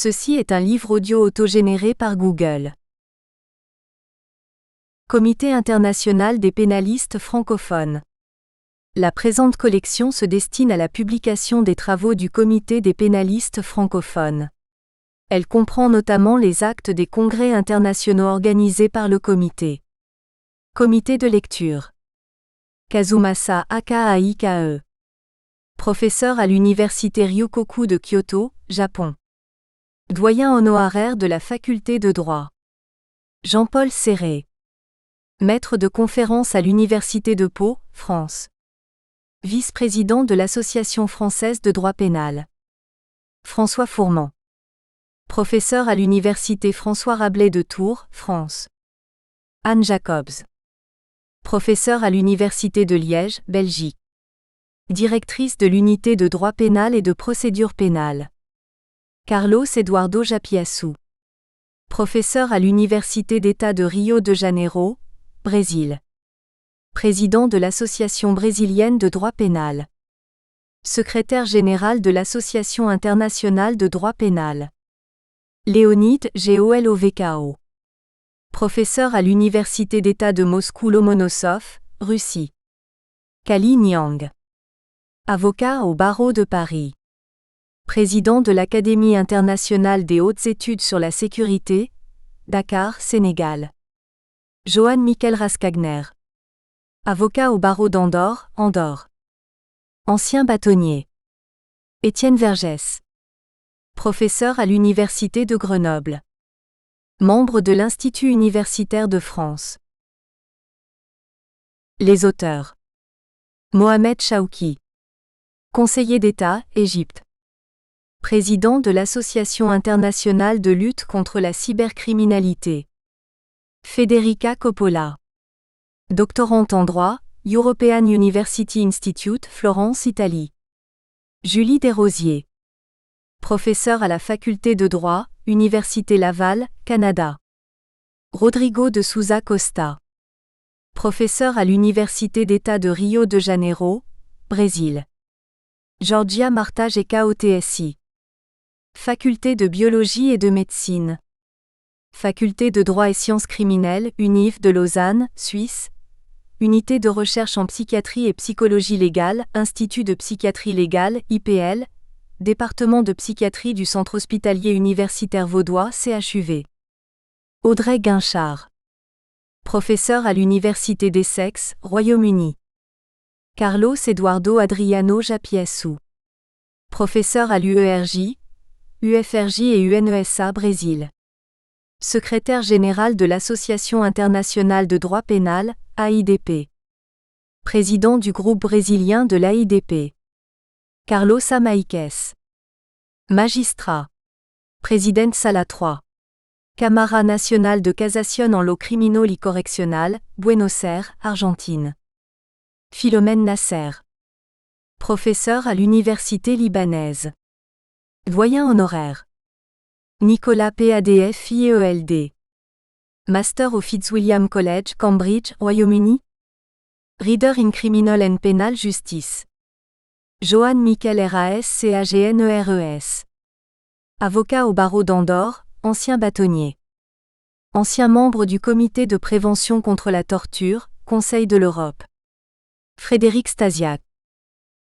Ceci est un livre audio autogénéré par Google. Comité international des pénalistes francophones. La présente collection se destine à la publication des travaux du Comité des pénalistes francophones. Elle comprend notamment les actes des congrès internationaux organisés par le comité. Comité de lecture. Kazumasa Akaike. Professeur à l'université Ryukoku de Kyoto, Japon. Doyen honoraire de la faculté de droit. Jean-Paul Serré. Maître de conférence à l'université de Pau, France. Vice-président de l'Association française de droit pénal. François Fourment. Professeur à l'université François Rabelais de Tours, France. Anne Jacobs. Professeur à l'université de Liège, Belgique. Directrice de l'unité de droit pénal et de procédure pénale. Carlos Eduardo Japiaçu. Professeur à l'université d'État de Rio de Janeiro, Brésil. Président de l'Association brésilienne de droit pénal. Secrétaire général de l'Association internationale de droit pénal. Léonide Golovko. Professeur à l'université d'État de Moscou Lomonosov, Russie. Kali Nyang. Avocat au barreau de Paris. Président de l'Académie internationale des hautes études sur la sécurité, Dakar, Sénégal. Johan Michael Raskagner. Avocat au barreau d'Andorre, Andorre. Ancien bâtonnier. Étienne Vergès. Professeur à l'Université de Grenoble. Membre de l'Institut universitaire de France. Les auteurs. Mohamed Chaouki. Conseiller d'État, Égypte. Président de l'Association internationale de lutte contre la cybercriminalité. Federica Coppola. Doctorante en droit, European University Institute, Florence, Italie. Julie Desrosiers. Professeure à la faculté de droit, Université Laval, Canada. Rodrigo de Souza Costa. Professeur à l'Université d'État de Rio de Janeiro, Brésil. Georgia Marta GKOTSI. Faculté de biologie et de médecine. Faculté de droit et sciences criminelles, UNIF de Lausanne, Suisse. Unité de recherche en psychiatrie et psychologie légale, Institut de psychiatrie légale, IPL. Département de psychiatrie du Centre hospitalier universitaire vaudois, CHUV. Audrey Guinchard. Professeur à l'Université d'Essex, Royaume-Uni. Carlos Eduardo Adriano Japiaçu. Professeur à l'UERJ, UFRJ et UNESA, Brésil. Secrétaire général de l'Association internationale de droit pénal, AIDP. Président du groupe brésilien de l'AIDP. Carlos Amaíquez. Magistrat. Président Sala 3. Cámara nacional de casación en lo criminal y correccional, Buenos Aires, Argentine. Philomène Nasser. Professeur à l'Université libanaise. Doyen honoraire. Nicolas Padf IELD. Master au Fitzwilliam College, Cambridge, Royaume-Uni. Reader in Criminal and Penal Justice. Johan Michael RAS CAGNERES. Avocat au barreau d'Andorre, ancien bâtonnier. Ancien membre du Comité de prévention contre la torture, Conseil de l'Europe. Frédéric Stasiak.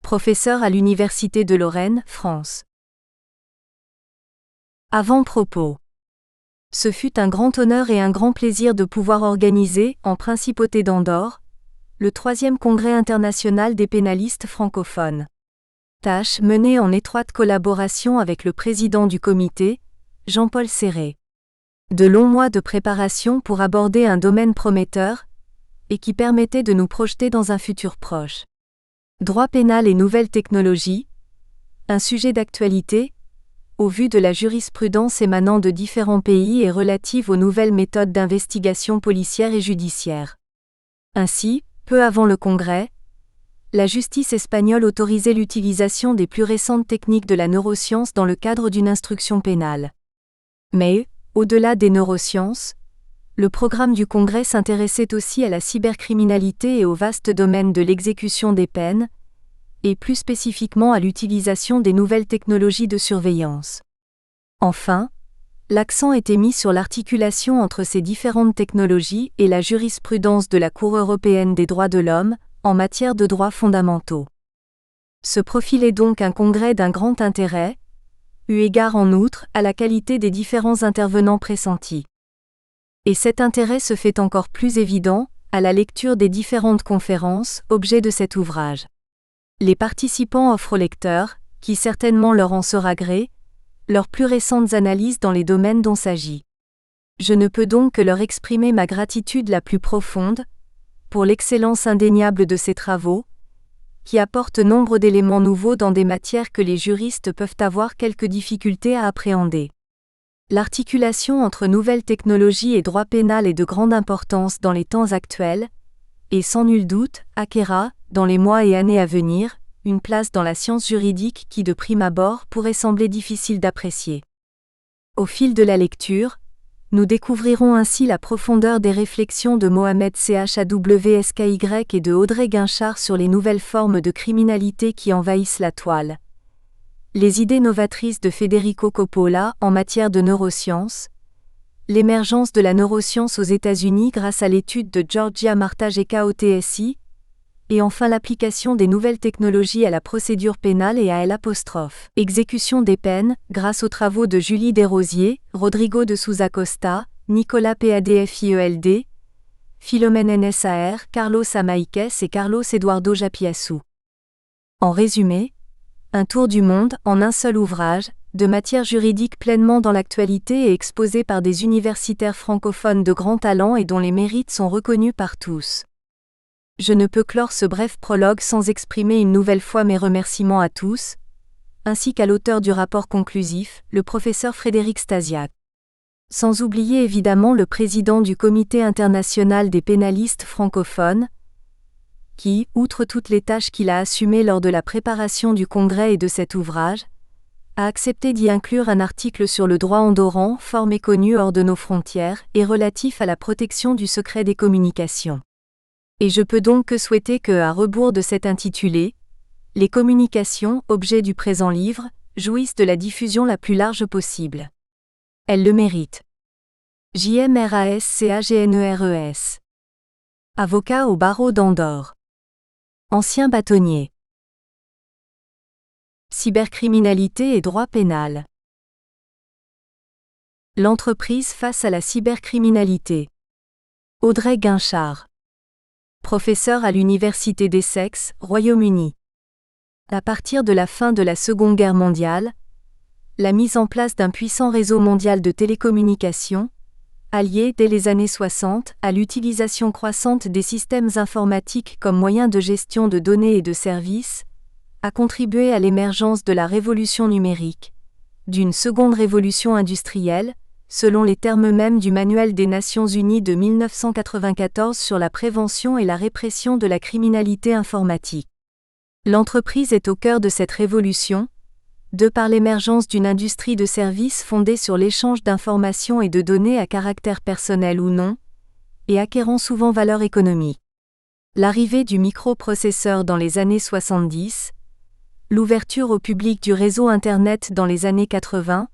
Professeur à l'Université de Lorraine, France. Avant-propos. Ce fut un grand honneur et un grand plaisir de pouvoir organiser, en Principauté d'Andorre, le 3e Congrès international des pénalistes francophones. Tâche menée en étroite collaboration avec le président du comité, Jean-Paul Serré. De longs mois de préparation pour aborder un domaine prometteur, et qui permettait de nous projeter dans un futur proche. Droit pénal et nouvelles technologies, un sujet d'actualité, au vu de la jurisprudence émanant de différents pays et relative aux nouvelles méthodes d'investigation policière et judiciaire. Ainsi, peu avant le Congrès, la justice espagnole autorisait l'utilisation des plus récentes techniques de la neuroscience dans le cadre d'une instruction pénale. Mais, au-delà des neurosciences, le programme du Congrès s'intéressait aussi à la cybercriminalité et au vaste domaine de l'exécution des peines, et plus spécifiquement à l'utilisation des nouvelles technologies de surveillance. Enfin, l'accent était mis sur l'articulation entre ces différentes technologies et la jurisprudence de la Cour européenne des droits de l'homme, en matière de droits fondamentaux. Se profilait donc un congrès d'un grand intérêt, eu égard en outre à la qualité des différents intervenants pressentis. Et cet intérêt se fait encore plus évident à la lecture des différentes conférences, objet de cet ouvrage. Les participants offrent aux lecteurs, qui certainement leur en sera gré, leurs plus récentes analyses dans les domaines dont s'agit. Je ne peux donc que leur exprimer ma gratitude la plus profonde, pour l'excellence indéniable de ces travaux, qui apportent nombre d'éléments nouveaux dans des matières que les juristes peuvent avoir quelques difficultés à appréhender. L'articulation entre nouvelles technologies et droit pénal est de grande importance dans les temps actuels, et sans nul doute, acquerra, dans les mois et années à venir, une place dans la science juridique qui de prime abord pourrait sembler difficile d'apprécier. Au fil de la lecture, nous découvrirons ainsi la profondeur des réflexions de Mohamed Chawsky et de Audrey Guinchard sur les nouvelles formes de criminalité qui envahissent la toile. Les idées novatrices de Federico Coppola en matière de neurosciences, l'émergence de la neuroscience aux États-Unis grâce à l'étude de Georgia Martajeka au TSI, et enfin l'application des nouvelles technologies à la procédure pénale et à l'exécution des peines, grâce aux travaux de Julie Desrosiers, Rodrigo de Souza Costa, Nicolas Padfield, Philomène Nsar, Carlos Amaíquez et Carlos Eduardo Japiaçu. En résumé, un tour du monde en un seul ouvrage, de matière juridique pleinement dans l'actualité et exposé par des universitaires francophones de grand talent et dont les mérites sont reconnus par tous. Je ne peux clore ce bref prologue sans exprimer une nouvelle fois mes remerciements à tous, ainsi qu'à l'auteur du rapport conclusif, le professeur Frédéric Stasiak. Sans oublier évidemment le président du Comité international des pénalistes francophones, qui, outre toutes les tâches qu'il a assumées lors de la préparation du congrès et de cet ouvrage, a accepté d'y inclure un article sur le droit andorran, fort méconnu hors de nos frontières, et relatif à la protection du secret des communications. Et je peux donc que souhaiter que, à rebours de cet intitulé, les communications, objet du présent livre, jouissent de la diffusion la plus large possible. Elles le méritent. JMRASCAGNERES. Avocat au barreau d'Andorre. Ancien bâtonnier. Cybercriminalité et droit pénal. L'entreprise face à la cybercriminalité. Audrey Guinchard. Professeur à l'Université d'Essex, Royaume-Uni. À partir de la fin de la Seconde Guerre mondiale, la mise en place d'un puissant réseau mondial de télécommunications, allié dès les années 60 à l'utilisation croissante des systèmes informatiques comme moyen de gestion de données et de services, a contribué à l'émergence de la révolution numérique, d'une seconde révolution industrielle, selon les termes mêmes du Manuel des Nations Unies de 1994 sur la prévention et la répression de la criminalité informatique. L'entreprise est au cœur de cette révolution, de par l'émergence d'une industrie de services fondée sur l'échange d'informations et de données à caractère personnel ou non, et acquérant souvent valeur économique. L'arrivée du microprocesseur dans les années 70, l'ouverture au public du réseau Internet dans les années 80,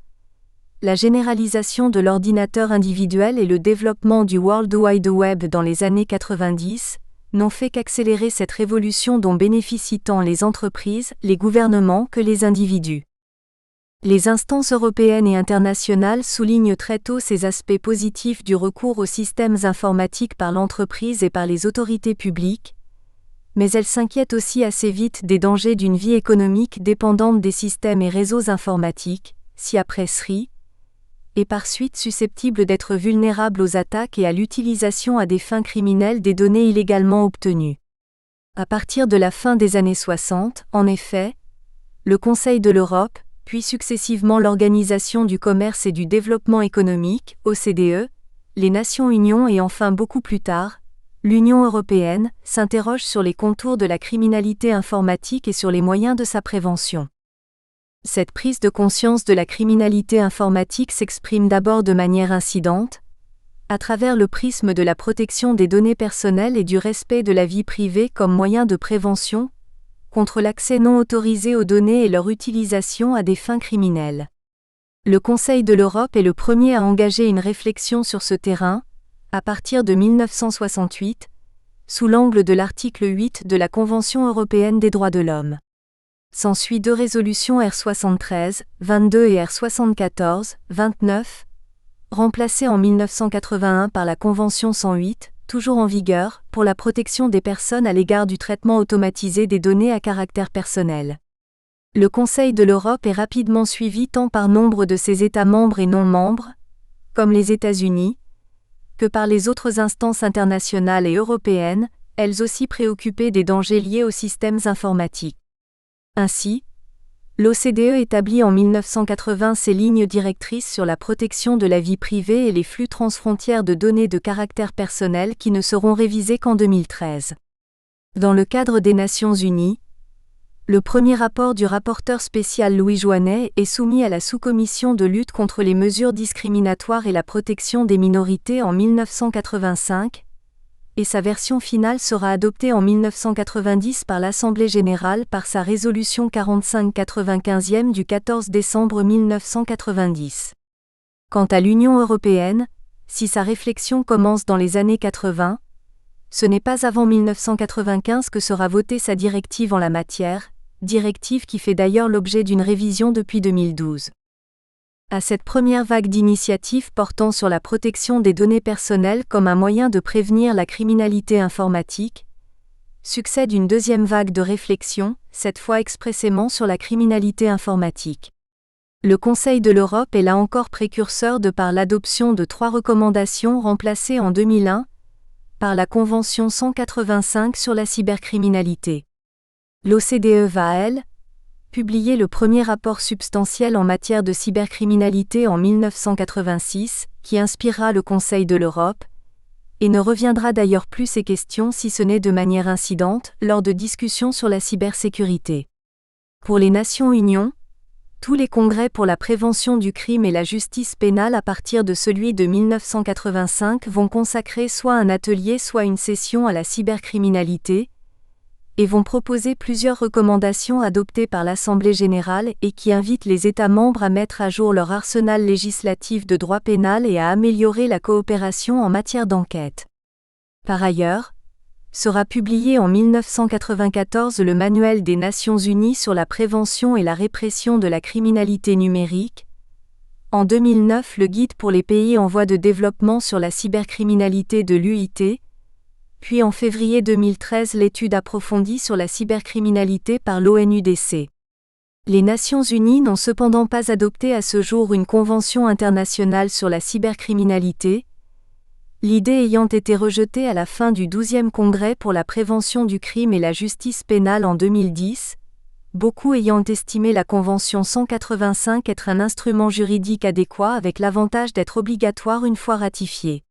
la généralisation de l'ordinateur individuel et le développement du World Wide Web dans les années 90 n'ont fait qu'accélérer cette révolution dont bénéficient tant les entreprises, les gouvernements que les individus. Les instances européennes et internationales soulignent très tôt ces aspects positifs du recours aux systèmes informatiques par l'entreprise et par les autorités publiques, mais elles s'inquiètent aussi assez vite des dangers d'une vie économique dépendante des systèmes et réseaux informatiques, ci-après-ci, et par suite susceptibles d'être vulnérables aux attaques et à l'utilisation à des fins criminelles des données illégalement obtenues. À partir de la fin des années 60, en effet, le Conseil de l'Europe, puis successivement l'Organisation du commerce et du développement économique, OCDE, les Nations Unies et enfin beaucoup plus tard, l'Union européenne, s'interrogent sur les contours de la criminalité informatique et sur les moyens de sa prévention. Cette prise de conscience de la criminalité informatique s'exprime d'abord de manière incidente, à travers le prisme de la protection des données personnelles et du respect de la vie privée comme moyen de prévention, contre l'accès non autorisé aux données et leur utilisation à des fins criminelles. Le Conseil de l'Europe est le premier à engager une réflexion sur ce terrain, à partir de 1968, sous l'angle de l'article 8 de la Convention européenne des droits de l'homme. S'ensuit 2 résolutions R73, 22 et R74, 29, remplacées en 1981 par la Convention 108, toujours en vigueur, pour la protection des personnes à l'égard du traitement automatisé des données à caractère personnel. Le Conseil de l'Europe est rapidement suivi tant par nombre de ses États membres et non membres, comme les États-Unis, que par les autres instances internationales et européennes, elles aussi préoccupées des dangers liés aux systèmes informatiques. Ainsi, l'OCDE établit en 1980 ses lignes directrices sur la protection de la vie privée et les flux transfrontières de données de caractère personnel qui ne seront révisées qu'en 2013. Dans le cadre des Nations Unies, le premier rapport du rapporteur spécial Louis Joinet est soumis à la sous-commission de lutte contre les mesures discriminatoires et la protection des minorités en 1985, et sa version finale sera adoptée en 1990 par l'Assemblée générale par sa résolution 45/95 du 14 décembre 1990. Quant à l'Union européenne, si sa réflexion commence dans les années 80, ce n'est pas avant 1995 que sera votée sa directive en la matière, directive qui fait d'ailleurs l'objet d'une révision depuis 2012. À cette première vague d'initiatives portant sur la protection des données personnelles comme un moyen de prévenir la criminalité informatique, succède une deuxième vague de réflexion, cette fois expressément sur la criminalité informatique. Le Conseil de l'Europe est là encore précurseur de par l'adoption de 3 recommandations remplacées en 2001 par la Convention 185 sur la cybercriminalité. L'OCDE va, elle, publié le premier rapport substantiel en matière de cybercriminalité en 1986, qui inspirera le Conseil de l'Europe, et ne reviendra d'ailleurs plus ces questions si ce n'est de manière incidente lors de discussions sur la cybersécurité. Pour les Nations Unies, tous les congrès pour la prévention du crime et la justice pénale à partir de celui de 1985 vont consacrer soit un atelier soit une session à la cybercriminalité, et vont proposer plusieurs recommandations adoptées par l'Assemblée générale et qui invitent les États membres à mettre à jour leur arsenal législatif de droit pénal et à améliorer la coopération en matière d'enquête. Par ailleurs, sera publié en 1994 le Manuel des Nations Unies sur la prévention et la répression de la criminalité numérique, en 2009 le Guide pour les pays en voie de développement sur la cybercriminalité de l'UIT, puis en février 2013 l'étude approfondie sur la cybercriminalité par l'ONUDC. Les Nations Unies n'ont cependant pas adopté à ce jour une convention internationale sur la cybercriminalité, l'idée ayant été rejetée à la fin du 12e Congrès pour la prévention du crime et la justice pénale en 2010, beaucoup ayant estimé la Convention 185 être un instrument juridique adéquat avec l'avantage d'être obligatoire une fois ratifiée.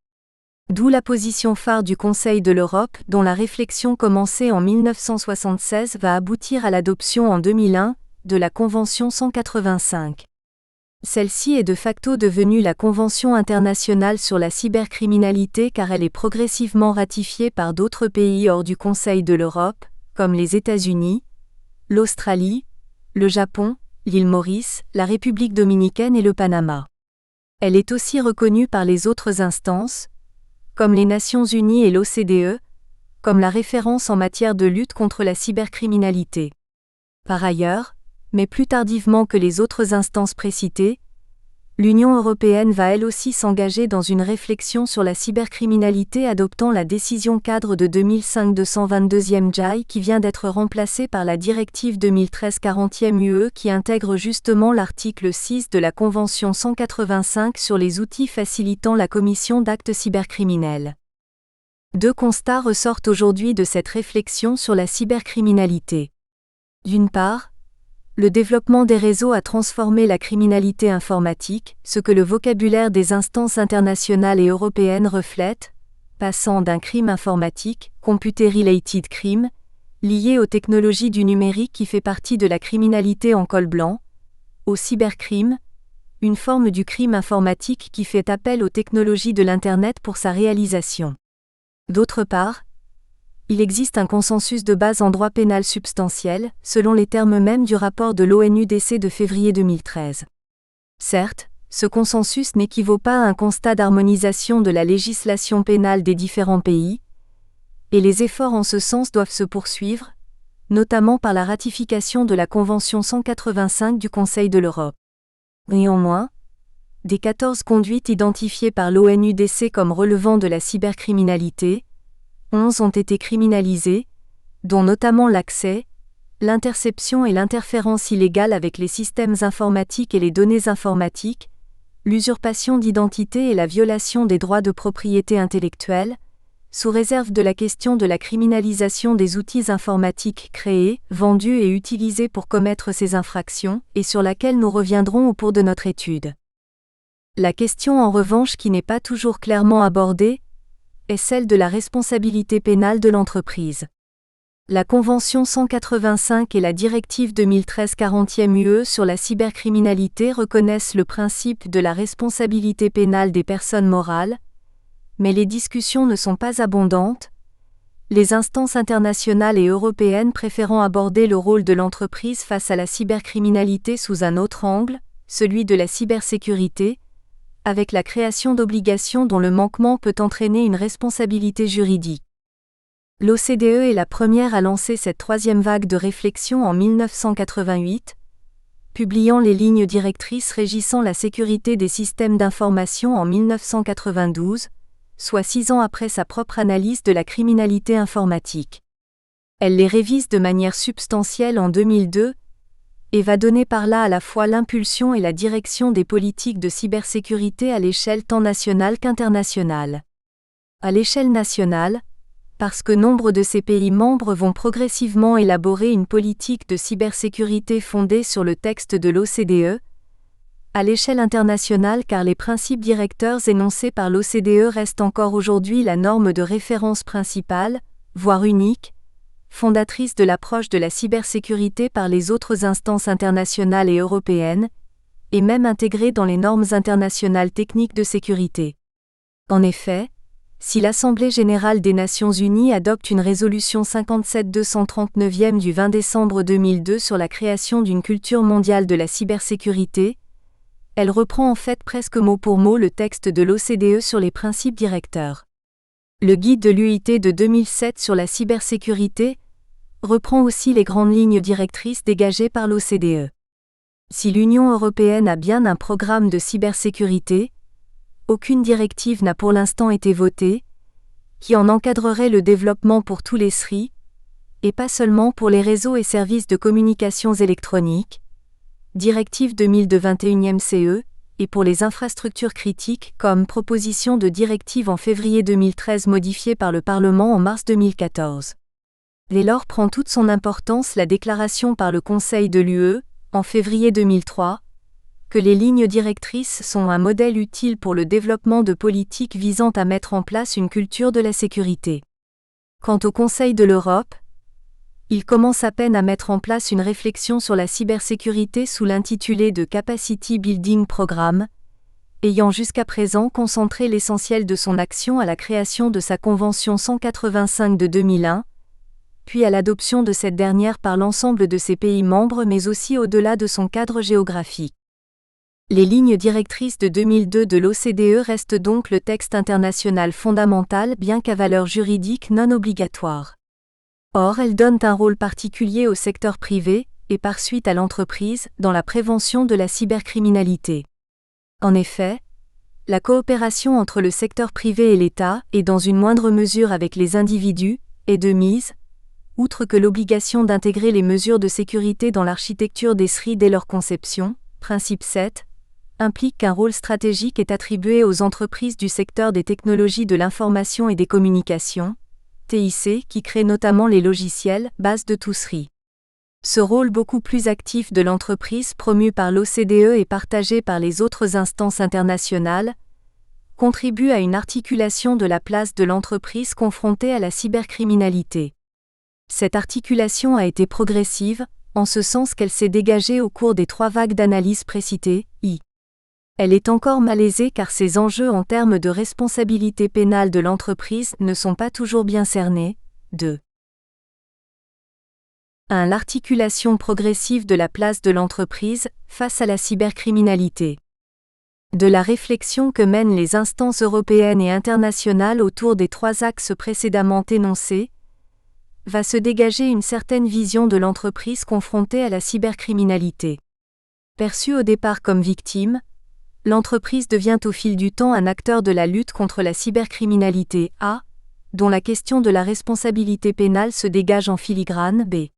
D'où la position phare du Conseil de l'Europe, dont la réflexion commencée en 1976 va aboutir à l'adoption en 2001 de la Convention 185. Celle-ci est de facto devenue la Convention internationale sur la cybercriminalité car elle est progressivement ratifiée par d'autres pays hors du Conseil de l'Europe, comme les États-Unis, l'Australie, le Japon, l'île Maurice, la République dominicaine et le Panama. Elle est aussi reconnue par les autres instances, comme les Nations Unies et l'OCDE, comme la référence en matière de lutte contre la cybercriminalité. Par ailleurs, mais plus tardivement que les autres instances précitées, l'Union européenne va elle aussi s'engager dans une réflexion sur la cybercriminalité adoptant la décision cadre de 2005/222 JAI qui vient d'être remplacée par la directive 2013/40 UE qui intègre justement l'article 6 de la Convention 185 sur les outils facilitant la commission d'actes cybercriminels. 2 constats ressortent aujourd'hui de cette réflexion sur la cybercriminalité. D'une part, le développement des réseaux a transformé la criminalité informatique, ce que le vocabulaire des instances internationales et européennes reflète, passant d'un crime informatique, computer-related crime, lié aux technologies du numérique qui fait partie de la criminalité en col blanc, au cybercrime, une forme du crime informatique qui fait appel aux technologies de l'Internet pour sa réalisation. D'autre part, il existe un consensus de base en droit pénal substantiel, selon les termes mêmes du rapport de l'ONUDC de février 2013. Certes, ce consensus n'équivaut pas à un constat d'harmonisation de la législation pénale des différents pays, et les efforts en ce sens doivent se poursuivre, notamment par la ratification de la Convention 185 du Conseil de l'Europe. Néanmoins, des 14 conduites identifiées par l'ONUDC comme relevant de la cybercriminalité, 11 ont été criminalisées, dont notamment l'accès, l'interception et l'interférence illégale avec les systèmes informatiques et les données informatiques, l'usurpation d'identité et la violation des droits de propriété intellectuelle, sous réserve de la question de la criminalisation des outils informatiques créés, vendus et utilisés pour commettre ces infractions, et sur laquelle nous reviendrons au cours de notre étude. La question en revanche qui n'est pas toujours clairement abordée est celle de la responsabilité pénale de l'entreprise. La Convention 185 et la Directive 2013/40/UE sur la cybercriminalité reconnaissent le principe de la responsabilité pénale des personnes morales, mais les discussions ne sont pas abondantes, les instances internationales et européennes préférant aborder le rôle de l'entreprise face à la cybercriminalité sous un autre angle, celui de la cybersécurité, avec la création d'obligations dont le manquement peut entraîner une responsabilité juridique. L'OCDE est la première à lancer cette troisième vague de réflexion en 1988, publiant les lignes directrices régissant la sécurité des systèmes d'information en 1992, soit 6 ans après sa propre analyse de la criminalité informatique. Elle les révise de manière substantielle en 2002, et va donner par là à la fois l'impulsion et la direction des politiques de cybersécurité à l'échelle tant nationale qu'internationale. À l'échelle nationale, parce que nombre de ces pays membres vont progressivement élaborer une politique de cybersécurité fondée sur le texte de l'OCDE, à l'échelle internationale car les principes directeurs énoncés par l'OCDE restent encore aujourd'hui la norme de référence principale, voire unique, fondatrice de l'approche de la cybersécurité par les autres instances internationales et européennes, et même intégrée dans les normes internationales techniques de sécurité. En effet, si l'Assemblée générale des Nations unies adopte une résolution 57-239 du 20 décembre 2002 sur la création d'une culture mondiale de la cybersécurité, elle reprend en fait presque mot pour mot le texte de l'OCDE sur les principes directeurs. Le guide de l'UIT de 2007 sur la cybersécurité reprend aussi les grandes lignes directrices dégagées par l'OCDE. Si l'Union européenne a bien un programme de cybersécurité, aucune directive n'a pour l'instant été votée, qui en encadrerait le développement pour tous les SRI, et pas seulement pour les réseaux et services de communications électroniques, Directive 2000/21/CE, et pour les infrastructures critiques comme proposition de directive en février 2013 modifiée par le Parlement en mars 2014. Dès lors prend toute son importance la déclaration par le Conseil de l'UE, en février 2003, que les lignes directrices sont un modèle utile pour le développement de politiques visant à mettre en place une culture de la sécurité. Quant au Conseil de l'Europe, il commence à peine à mettre en place une réflexion sur la cybersécurité sous l'intitulé de Capacity Building Programme, ayant jusqu'à présent concentré l'essentiel de son action à la création de sa Convention 185 de 2001, puis à l'adoption de cette dernière par l'ensemble de ses pays membres mais aussi au-delà de son cadre géographique. Les lignes directrices de 2002 de l'OCDE restent donc le texte international fondamental bien qu'à valeur juridique non obligatoire. Or, elles donnent un rôle particulier au secteur privé, et par suite à l'entreprise, dans la prévention de la cybercriminalité. En effet, la coopération entre le secteur privé et l'État, et dans une moindre mesure avec les individus, est de mise, outre que l'obligation d'intégrer les mesures de sécurité dans l'architecture des SRI dès leur conception, principe 7, implique qu'un rôle stratégique est attribué aux entreprises du secteur des technologies de l'information et des communications, TIC, qui créent notamment les logiciels, base de tout SRI. Ce rôle beaucoup plus actif de l'entreprise promu par l'OCDE et partagé par les autres instances internationales, contribue à une articulation de la place de l'entreprise confrontée à la cybercriminalité. Cette articulation a été progressive, en ce sens qu'elle s'est dégagée au cours des 3 vagues d'analyse précitées, Elle est encore malaisée car ces enjeux en termes de responsabilité pénale de l'entreprise ne sont pas toujours bien cernés. 2. 1. L'articulation progressive de la place de l'entreprise face à la cybercriminalité. De la réflexion que mènent les instances européennes et internationales autour des 3 axes précédemment énoncés, va se dégager une certaine vision de l'entreprise confrontée à la cybercriminalité. Perçue au départ comme victime, l'entreprise devient au fil du temps un acteur de la lutte contre la cybercriminalité A, dont la question de la responsabilité pénale se dégage en filigrane B.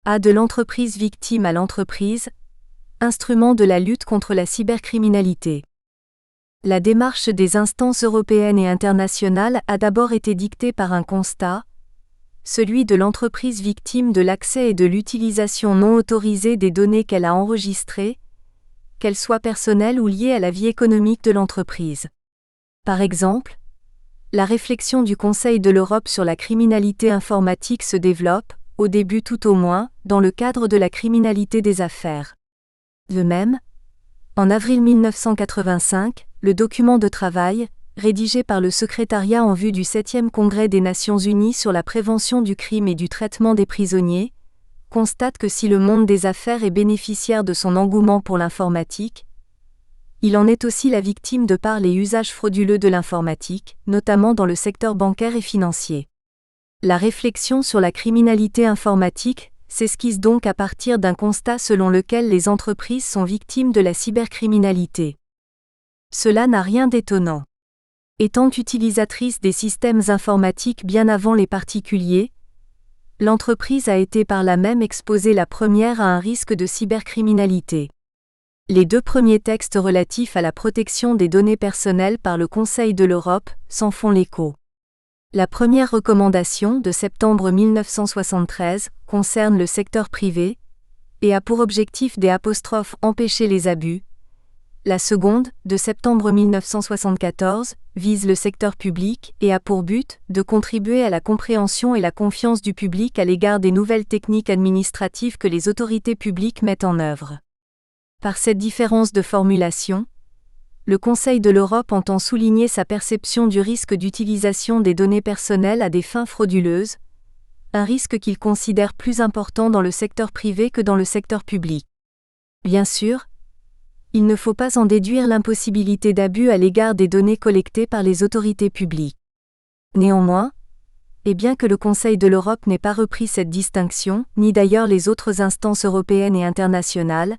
A de l'entreprise victime à l'entreprise, instrument de la lutte contre la cybercriminalité. La démarche des instances européennes et internationales a d'abord été dictée par un constat, celui de l'entreprise victime de l'accès et de l'utilisation non autorisée des données qu'elle a enregistrées, qu'elles soient personnelles ou liées à la vie économique de l'entreprise. Par exemple, la réflexion du Conseil de l'Europe sur la criminalité informatique se développe, au début tout au moins, dans le cadre de la criminalité des affaires. De même, en avril 1985, le document de travail, rédigé par le secrétariat en vue du 7e Congrès des Nations Unies sur la prévention du crime et du traitement des prisonniers, constate que si le monde des affaires est bénéficiaire de son engouement pour l'informatique, il en est aussi la victime de par les usages frauduleux de l'informatique, notamment dans le secteur bancaire et financier. La réflexion sur la criminalité informatique s'esquisse donc à partir d'un constat selon lequel les entreprises sont victimes de la cybercriminalité. Cela n'a rien d'étonnant. Étant utilisatrice des systèmes informatiques bien avant les particuliers, l'entreprise a été par là même exposée la première à un risque de cybercriminalité. Les 2 premiers textes relatifs à la protection des données personnelles par le Conseil de l'Europe s'en font l'écho. La première recommandation de septembre 1973 concerne le secteur privé et a pour objectif d'empêcher les abus. La seconde, de septembre 1974, vise le secteur public et a pour but de contribuer à la compréhension et la confiance du public à l'égard des nouvelles techniques administratives que les autorités publiques mettent en œuvre. Par cette différence de formulation, le Conseil de l'Europe entend souligner sa perception du risque d'utilisation des données personnelles à des fins frauduleuses, un risque qu'il considère plus important dans le secteur privé que dans le secteur public. Bien sûr, il ne faut pas en déduire l'impossibilité d'abus à l'égard des données collectées par les autorités publiques. Néanmoins, et bien que le Conseil de l'Europe n'ait pas repris cette distinction, ni d'ailleurs les autres instances européennes et internationales,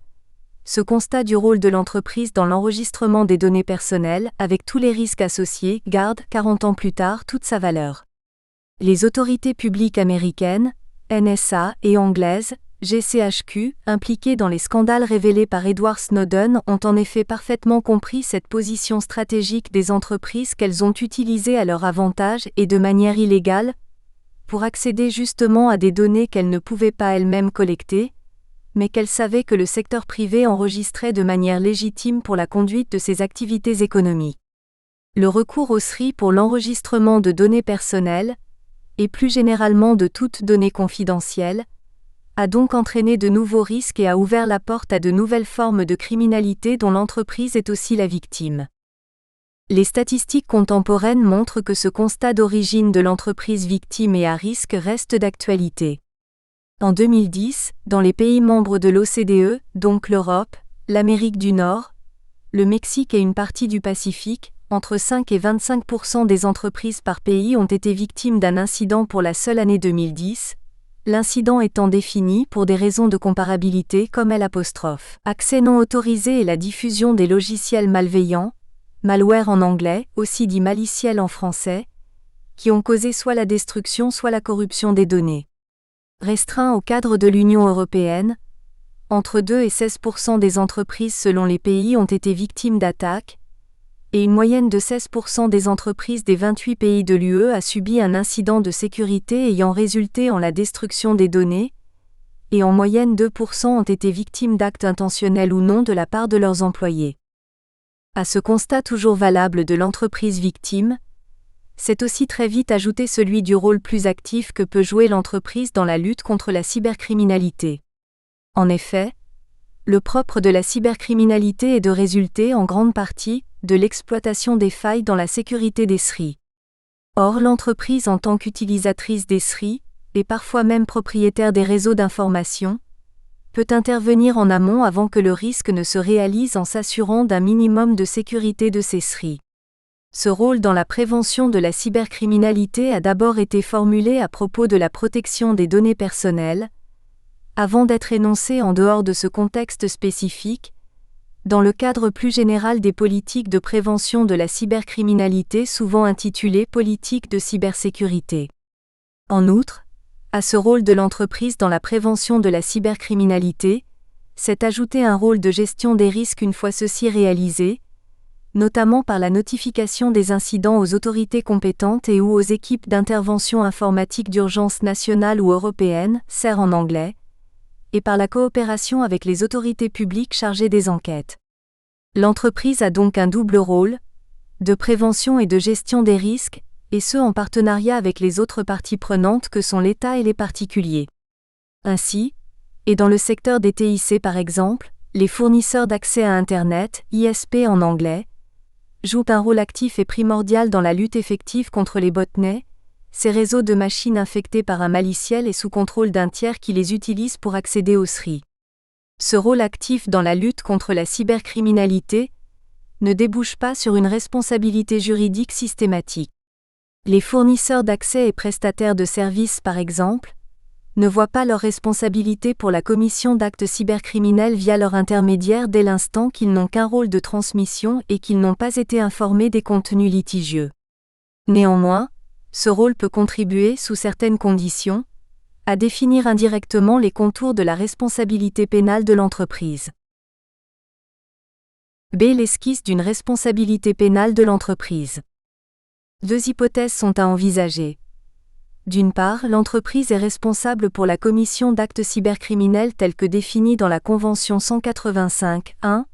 ce constat du rôle de l'entreprise dans l'enregistrement des données personnelles, avec tous les risques associés, garde, 40 ans plus tard, toute sa valeur. Les autorités publiques américaines, NSA, et anglaises, GCHQ, impliquées dans les scandales révélés par Edward Snowden, ont en effet parfaitement compris cette position stratégique des entreprises qu'elles ont utilisée à leur avantage et de manière illégale, pour accéder justement à des données qu'elles ne pouvaient pas elles-mêmes collecter, mais qu'elles savaient que le secteur privé enregistrait de manière légitime pour la conduite de ses activités économiques. Le recours au SRI pour l'enregistrement de données personnelles, et plus généralement de toutes données confidentielles, a donc entraîné de nouveaux risques et a ouvert la porte à de nouvelles formes de criminalité dont l'entreprise est aussi la victime. Les statistiques contemporaines montrent que ce constat d'origine de l'entreprise victime et à risque reste d'actualité. En 2010, dans les pays membres de l'OCDE, donc l'Europe, l'Amérique du Nord, le Mexique et une partie du Pacifique, entre 5 et 25% des entreprises par pays ont été victimes d'un incident pour la seule année 2010, l'incident étant défini pour des raisons de comparabilité comme accès non autorisé et la diffusion des logiciels malveillants, malware en anglais, aussi dit maliciel en français, qui ont causé soit la destruction soit la corruption des données. Restreint au cadre de l'Union européenne, entre 2 et 16% des entreprises selon les pays ont été victimes d'attaques, et une moyenne de 16% des entreprises des 28 pays de l'UE a subi un incident de sécurité ayant résulté en la destruction des données, et en moyenne 2% ont été victimes d'actes intentionnels ou non de la part de leurs employés. À ce constat toujours valable de l'entreprise victime, c'est aussi très vite ajouté celui du rôle plus actif que peut jouer l'entreprise dans la lutte contre la cybercriminalité. En effet, le propre de la cybercriminalité est de résulter en grande partie de l'exploitation des failles dans la sécurité des SRI. Or l'entreprise en tant qu'utilisatrice des SRI, et parfois même propriétaire des réseaux d'information, peut intervenir en amont avant que le risque ne se réalise en s'assurant d'un minimum de sécurité de ces SRI. Ce rôle dans la prévention de la cybercriminalité a d'abord été formulé à propos de la protection des données personnelles, avant d'être énoncé en dehors de ce contexte spécifique, dans le cadre plus général des politiques de prévention de la cybercriminalité souvent intitulées politiques de cybersécurité. En outre, à ce rôle de l'entreprise dans la prévention de la cybercriminalité, s'est ajouté un rôle de gestion des risques une fois ceux-ci réalisés, notamment par la notification des incidents aux autorités compétentes et ou aux équipes d'intervention informatique d'urgence nationale ou européenne, CER en anglais, et par la coopération avec les autorités publiques chargées des enquêtes. L'entreprise a donc un double rôle, de prévention et de gestion des risques, et ce en partenariat avec les autres parties prenantes que sont l'État et les particuliers. Ainsi, et dans le secteur des TIC par exemple, les fournisseurs d'accès à Internet, ISP en anglais, jouent un rôle actif et primordial dans la lutte effective contre les botnets, ces réseaux de machines infectées par un maliciel et sous contrôle d'un tiers qui les utilise pour accéder aux SRI. Ce rôle actif dans la lutte contre la cybercriminalité ne débouche pas sur une responsabilité juridique systématique. Les fournisseurs d'accès et prestataires de services, par exemple, ne voient pas leur responsabilité pour la commission d'actes cybercriminels via leur intermédiaire dès l'instant qu'ils n'ont qu'un rôle de transmission et qu'ils n'ont pas été informés des contenus litigieux. Néanmoins, ce rôle peut contribuer, sous certaines conditions, à définir indirectement les contours de la responsabilité pénale de l'entreprise. B. L'esquisse d'une responsabilité pénale de l'entreprise. Deux hypothèses sont à envisager. D'une part, l'entreprise est responsable pour la commission d'actes cybercriminels tels que définis dans la Convention 185.1.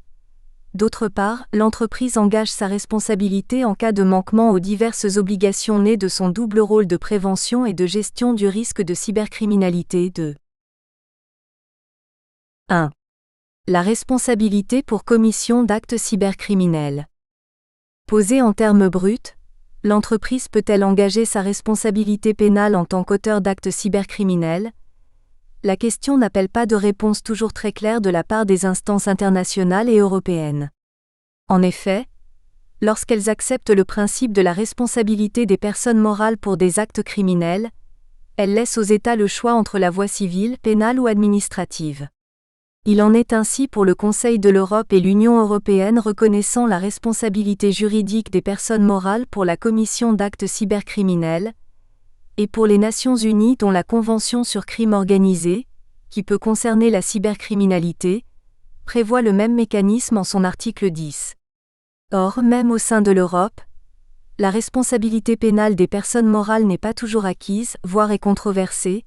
D'autre part, l'entreprise engage sa responsabilité en cas de manquement aux diverses obligations nées de son double rôle de prévention et de gestion du risque de cybercriminalité. 2. 1. La responsabilité pour commission d'actes cybercriminels. Posée en termes bruts, l'entreprise peut-elle engager sa responsabilité pénale en tant qu'auteur d'actes cybercriminels ? La question n'appelle pas de réponse toujours très claire de la part des instances internationales et européennes. En effet, lorsqu'elles acceptent le principe de la responsabilité des personnes morales pour des actes criminels, elles laissent aux États le choix entre la voie civile, pénale ou administrative. Il en est ainsi pour le Conseil de l'Europe et l'Union européenne reconnaissant la responsabilité juridique des personnes morales pour la commission d'actes cybercriminels, et pour les Nations Unies dont la Convention sur crime organisé, qui peut concerner la cybercriminalité, prévoit le même mécanisme en son article 10. Or, même au sein de l'Europe, la responsabilité pénale des personnes morales n'est pas toujours acquise, voire est controversée,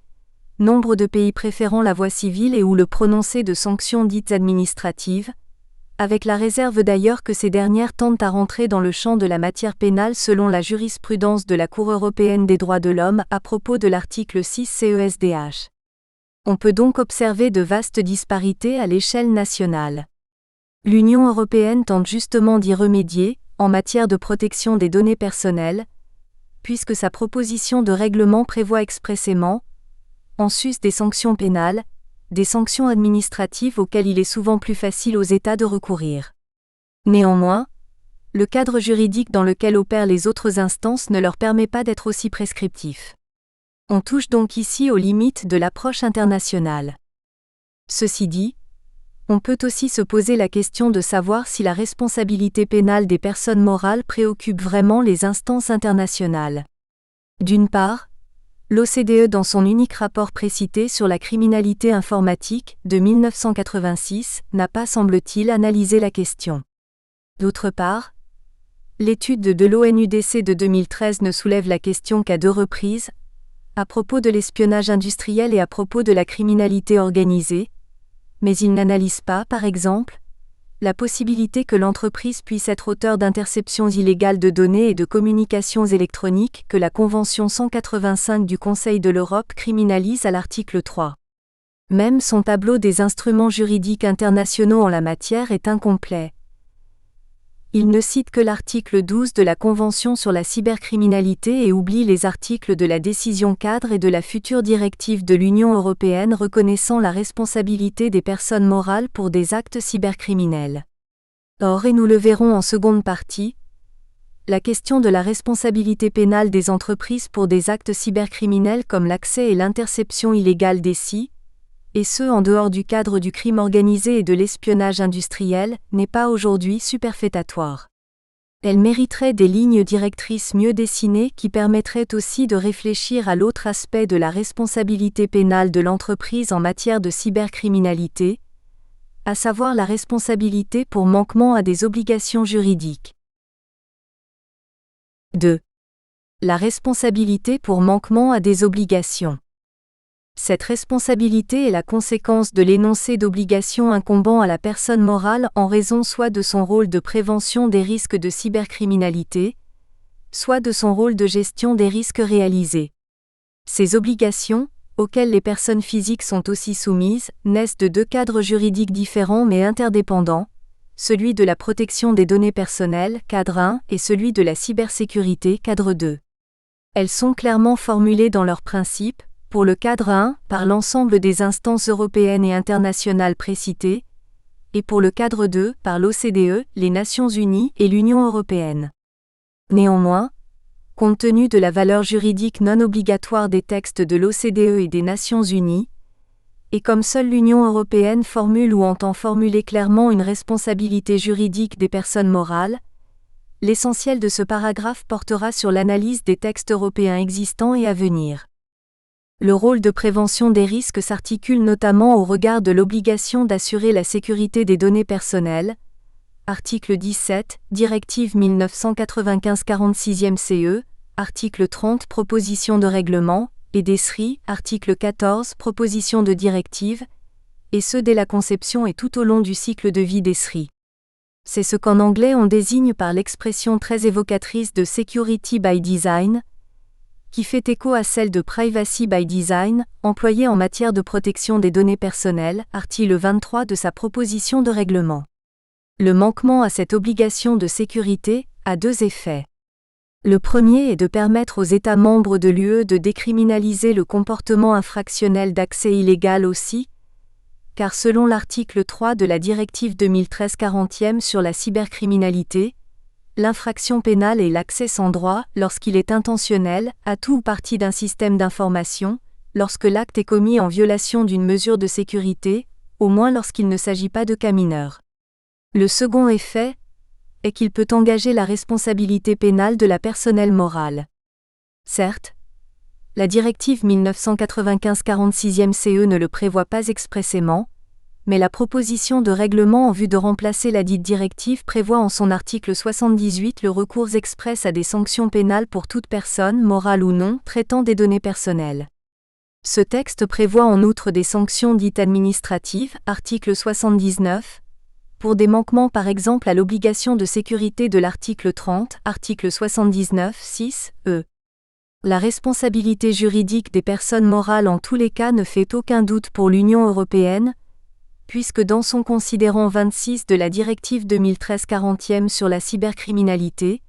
nombre de pays préférant la voie civile et ou le prononcé de sanctions dites administratives, avec la réserve d'ailleurs que ces dernières tendent à rentrer dans le champ de la matière pénale selon la jurisprudence de la Cour européenne des droits de l'homme à propos de l'article 6 CESDH. On peut donc observer de vastes disparités à l'échelle nationale. L'Union européenne tente justement d'y remédier, en matière de protection des données personnelles, puisque sa proposition de règlement prévoit expressément, en sus des sanctions pénales, des sanctions administratives auxquelles il est souvent plus facile aux États de recourir. Néanmoins, le cadre juridique dans lequel opèrent les autres instances ne leur permet pas d'être aussi prescriptif. On touche donc ici aux limites de l'approche internationale. Ceci dit, on peut aussi se poser la question de savoir si la responsabilité pénale des personnes morales préoccupe vraiment les instances internationales. D'une part, l'OCDE dans son unique rapport précité sur la criminalité informatique, de 1986, n'a pas semble-t-il analysé la question. D'autre part, l'étude de l'ONUDC de 2013 ne soulève la question qu'à 2 reprises, à propos de l'espionnage industriel et à propos de la criminalité organisée, mais il n'analyse pas, par exemple, la possibilité que l'entreprise puisse être auteur d'interceptions illégales de données et de communications électroniques que la Convention 185 du Conseil de l'Europe criminalise à l'article 3. Même son tableau des instruments juridiques internationaux en la matière est incomplet. Il ne cite que l'article 12 de la Convention sur la cybercriminalité et oublie les articles de la décision cadre et de la future directive de l'Union européenne reconnaissant la responsabilité des personnes morales pour des actes cybercriminels. Or, et nous le verrons en seconde partie, la question de la responsabilité pénale des entreprises pour des actes cybercriminels comme l'accès et l'interception illégale des sites, et ce en dehors du cadre du crime organisé et de l'espionnage industriel, n'est pas aujourd'hui superfétatoire. Elle mériterait des lignes directrices mieux dessinées qui permettraient aussi de réfléchir à l'autre aspect de la responsabilité pénale de l'entreprise en matière de cybercriminalité, à savoir la responsabilité pour manquement à des obligations juridiques. 2. La responsabilité pour manquement à des obligations. Cette responsabilité est la conséquence de l'énoncé d'obligations incombant à la personne morale en raison soit de son rôle de prévention des risques de cybercriminalité, soit de son rôle de gestion des risques réalisés. Ces obligations, auxquelles les personnes physiques sont aussi soumises, naissent de deux cadres juridiques différents mais interdépendants, celui de la protection des données personnelles, cadre 1, et celui de la cybersécurité, cadre 2. Elles sont clairement formulées dans leurs principes, pour le cadre 1, par l'ensemble des instances européennes et internationales précitées, et pour le cadre 2, par l'OCDE, les Nations Unies et l'Union européenne. Néanmoins, compte tenu de la valeur juridique non obligatoire des textes de l'OCDE et des Nations Unies, et comme seule l'Union européenne formule ou entend formuler clairement une responsabilité juridique des personnes morales, l'essentiel de ce paragraphe portera sur l'analyse des textes européens existants et à venir. Le rôle de prévention des risques s'articule notamment au regard de l'obligation d'assurer la sécurité des données personnelles, article 17, directive 1995-46e CE, article 30, proposition de règlement, et des SRI, article 14, proposition de directive, et ce dès la conception et tout au long du cycle de vie des SRI. C'est ce qu'en anglais on désigne par l'expression très évocatrice de Security by Design, qui fait écho à celle de Privacy by Design, employée en matière de protection des données personnelles, article 23 de sa proposition de règlement. Le manquement à cette obligation de sécurité a deux effets. Le premier est de permettre aux États membres de l'UE de décriminaliser le comportement infractionnel d'accès illégal aussi, car selon l'article 3 de la directive 2013-40e sur la cybercriminalité, l'infraction pénale est l'accès sans droit, lorsqu'il est intentionnel, à tout ou partie d'un système d'information, lorsque l'acte est commis en violation d'une mesure de sécurité, au moins lorsqu'il ne s'agit pas de cas mineurs. Le second effet est qu'il peut engager la responsabilité pénale de la personne morale. Certes, la directive 1995-46e CE ne le prévoit pas expressément, mais la proposition de règlement en vue de remplacer la dite directive prévoit en son article 78 le recours express à des sanctions pénales pour toute personne, morale ou non, traitant des données personnelles. Ce texte prévoit en outre des sanctions dites administratives, article 79, pour des manquements par exemple à l'obligation de sécurité de l'article 30, article 79, 6, e. La responsabilité juridique des personnes morales en tous les cas ne fait aucun doute pour l'Union européenne, puisque dans son considérant 26 de la directive 2013-40e sur la cybercriminalité,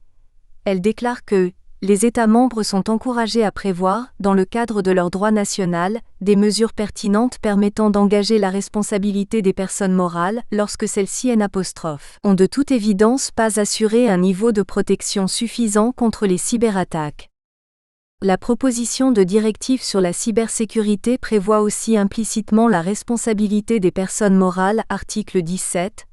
elle déclare que les États membres sont encouragés à prévoir, dans le cadre de leur droit national, des mesures pertinentes permettant d'engager la responsabilité des personnes morales lorsque celles-ci ont de toute évidence pas assuré un niveau de protection suffisant contre les cyberattaques. La proposition de directive sur la cybersécurité prévoit aussi implicitement la responsabilité des personnes morales, article 17.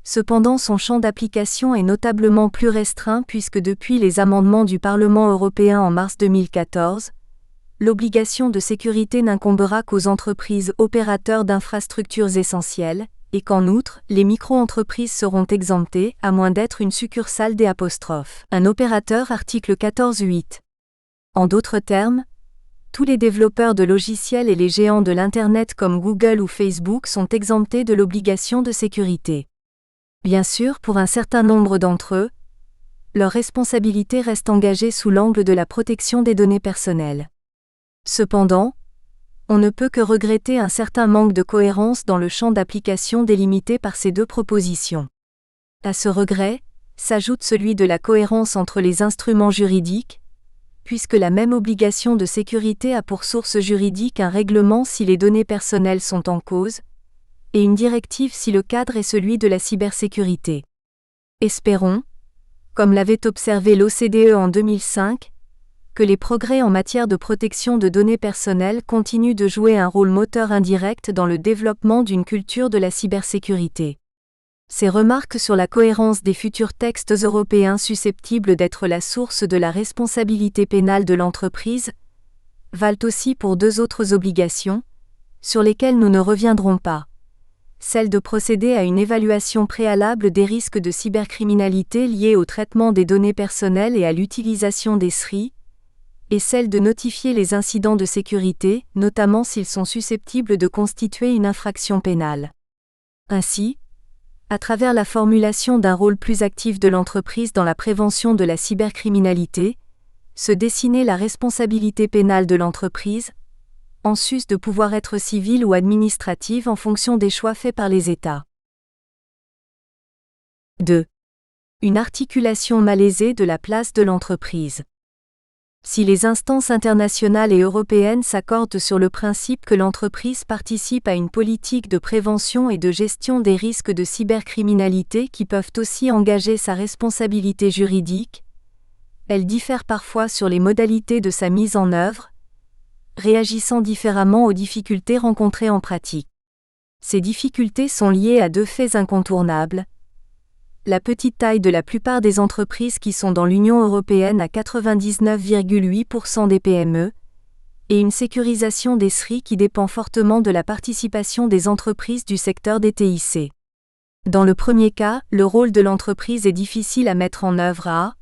Cependant, son champ d'application est notablement plus restreint puisque depuis les amendements du Parlement européen en mars 2014, l'obligation de sécurité n'incombera qu'aux entreprises opérateurs d'infrastructures essentielles, et qu'en outre, les micro-entreprises seront exemptées, à moins d'être une succursale des '. Un opérateur, article 14.8. En d'autres termes, tous les développeurs de logiciels et les géants de l'Internet comme Google ou Facebook sont exemptés de l'obligation de sécurité. Bien sûr, pour un certain nombre d'entre eux, leur responsabilité reste engagée sous l'angle de la protection des données personnelles. Cependant, on ne peut que regretter un certain manque de cohérence dans le champ d'application délimité par ces deux propositions. À ce regret, s'ajoute celui de la cohérence entre les instruments juridiques, puisque la même obligation de sécurité a pour source juridique un règlement si les données personnelles sont en cause, et une directive si le cadre est celui de la cybersécurité. Espérons, comme l'avait observé l'OCDE en 2005, que les progrès en matière de protection de données personnelles continuent de jouer un rôle moteur indirect dans le développement d'une culture de la cybersécurité. Ces remarques sur la cohérence des futurs textes européens susceptibles d'être la source de la responsabilité pénale de l'entreprise valent aussi pour deux autres obligations, sur lesquelles nous ne reviendrons pas. Celle de procéder à une évaluation préalable des risques de cybercriminalité liés au traitement des données personnelles et à l'utilisation des SRI, et celle de notifier les incidents de sécurité, notamment s'ils sont susceptibles de constituer une infraction pénale. Ainsi, à travers la formulation d'un rôle plus actif de l'entreprise dans la prévention de la cybercriminalité, se dessiner la responsabilité pénale de l'entreprise, en sus de pouvoir être civile ou administrative en fonction des choix faits par les États. 2. Une articulation malaisée de la place de l'entreprise. Si les instances internationales et européennes s'accordent sur le principe que l'entreprise participe à une politique de prévention et de gestion des risques de cybercriminalité qui peuvent aussi engager sa responsabilité juridique, elles diffèrent parfois sur les modalités de sa mise en œuvre, réagissant différemment aux difficultés rencontrées en pratique. Ces difficultés sont liées à deux faits incontournables: la petite taille de la plupart des entreprises qui sont dans l'Union européenne à 99,8% des PME, et une sécurisation des SRI qui dépend fortement de la participation des entreprises du secteur des TIC. Dans le premier cas, le rôle de l'entreprise est difficile à mettre en œuvre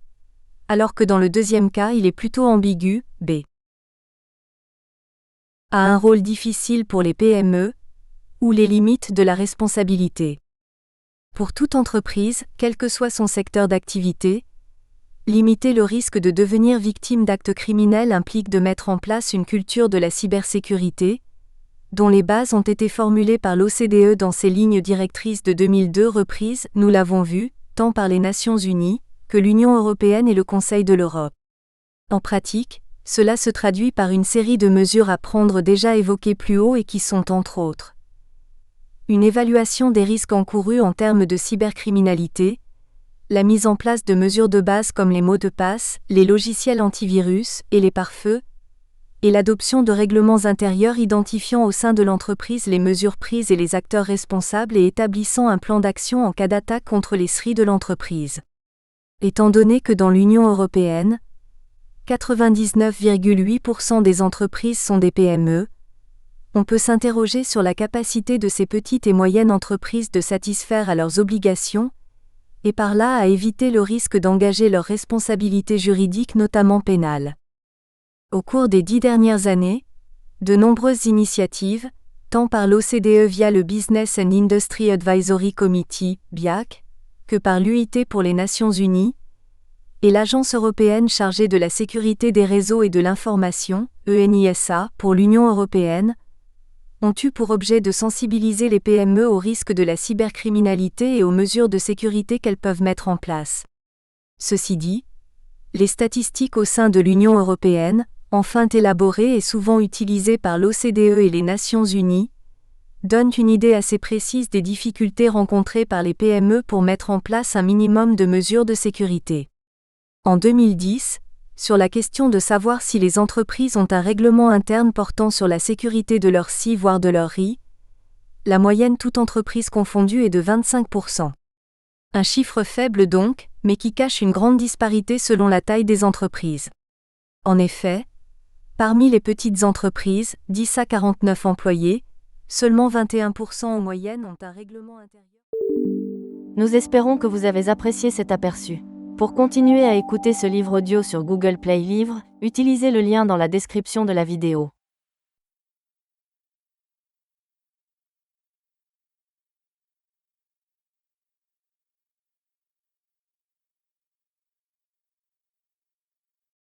alors que dans le deuxième cas il est plutôt ambigu, a un rôle difficile pour les PME, ou les limites de la responsabilité. Pour toute entreprise, quel que soit son secteur d'activité, limiter le risque de devenir victime d'actes criminels implique de mettre en place une culture de la cybersécurité, dont les bases ont été formulées par l'OCDE dans ses lignes directrices de 2002 reprises, nous l'avons vu, tant par les Nations Unies, que l'Union européenne et le Conseil de l'Europe. En pratique, cela se traduit par une série de mesures à prendre déjà évoquées plus haut et qui sont entre autres une évaluation des risques encourus en termes de cybercriminalité, la mise en place de mesures de base comme les mots de passe, les logiciels antivirus et les pare-feux, et l'adoption de règlements intérieurs identifiant au sein de l'entreprise les mesures prises et les acteurs responsables et établissant un plan d'action en cas d'attaque contre les SRI de l'entreprise. Étant donné que dans l'Union européenne, 99,8% des entreprises sont des PME, on peut s'interroger sur la capacité de ces petites et moyennes entreprises de satisfaire à leurs obligations, et par là à éviter le risque d'engager leurs responsabilités juridiques notamment pénales. Au cours des 10 dernières années, de nombreuses initiatives, tant par l'OCDE via le Business and Industry Advisory Committee, BIAC, que par l'UIT pour les Nations Unies, et l'Agence européenne chargée de la sécurité des réseaux et de l'information, ENISA, pour l'Union européenne, ont eu pour objet de sensibiliser les PME aux risques de la cybercriminalité et aux mesures de sécurité qu'elles peuvent mettre en place. Ceci dit, les statistiques au sein de l'Union européenne, enfin élaborées et souvent utilisées par l'OCDE et les Nations Unies, donnent une idée assez précise des difficultés rencontrées par les PME pour mettre en place un minimum de mesures de sécurité. En 2010, sur la question de savoir si les entreprises ont un règlement interne portant sur la sécurité de leur SI voire de leur RI, la moyenne toute entreprise confondue est de 25%. Un chiffre faible donc, mais qui cache une grande disparité selon la taille des entreprises. En effet, parmi les petites entreprises, 10 à 49 employés, seulement 21% en moyenne ont un règlement intérieur. Nous espérons que vous avez apprécié cet aperçu. Pour continuer à écouter ce livre audio sur Google Play Livres, utilisez le lien dans la description de la vidéo.